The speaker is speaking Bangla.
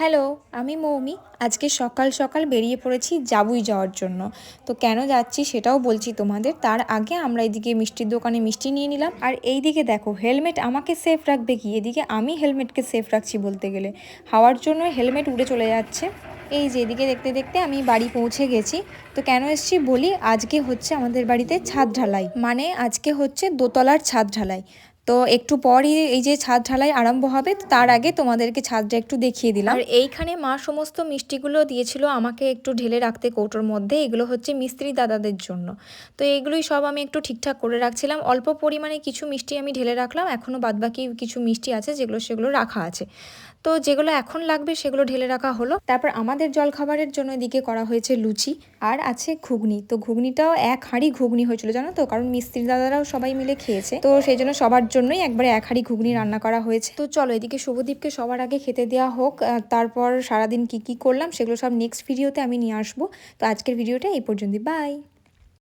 হ্যালো, আমি মৌমি। আজকে সকাল সকাল বেরিয়ে পড়েছি জাবুই যাওয়ার জন্য। তো কেন যাচ্ছি সেটাও বলছি তোমাদের। তার আগে আমরা এদিকে মিষ্টির দোকানে মিষ্টি নিয়ে নিলাম। আর এই দিকে দেখো, হেলমেট আমাকে সেফ রাখবে কি, এদিকে আমি হেলমেটকে সেফ রাখছি বলতে গেলে। হাওয়ার জন্য হেলমেট উড়ে চলে যাচ্ছে। এই যে এদিকে দেখতে দেখতে আমি বাড়ি পৌঁছে গেছি। তো কেন এসেছি বলি, আজকে হচ্ছে আমাদের বাড়িতে ছাদ ঢালাই, মানে আজকে হচ্ছে দোতলার ছাদ ঢালাই। তো একটু পরই এই যে ছাদ ঢালাই আরম্ভ হবে, তার আগে তোমাদেরকে ছাদটা একটু দেখিয়ে দিলাম। আর এইখানে মা সমস্ত মিষ্টিগুলো দিয়েছিল আমাকে একটু ঢেলে রাখতে কৌটোর মধ্যে। এগুলো হচ্ছে মিস্ত্রি দাদাদের জন্য। তো এগুলোই সব আমি একটু ঠিকঠাক করে রাখছিলাম। অল্প পরিমাণে কিছু মিষ্টি আমি ঢেলে রাখলাম, এখনও বাদবাকি কিছু মিষ্টি আছে সেগুলো রাখা আছে। তো যেগুলো এখন লাগবে সেগুলো ঢেলে রাখা হলো। তারপর আমাদের জলখাবারের জন্য এদিকে করা হয়েছে লুচি, আর আছে ঘুগনি। তো ঘুগনিটাও এক হাঁড়ি ঘুগনি হয়েছিল জানো তো, কারণ মিস্ত্রি দাদারাও সবাই মিলে খেয়েছে। তো সেই জন্য সবার জন্যই একবারে এক হাঁড়ি ঘুগনি রান্না করা হয়েছে। তো চলো এদিকে শুভদীপকে সবার আগে খেতে দেওয়া হোক। তারপর সারাদিন কি কি করলাম সেগুলো সব নেক্সট ভিডিওতে আমি নিয়ে আসবো। তো আজকের ভিডিওটা এই পর্যন্তই, বাই।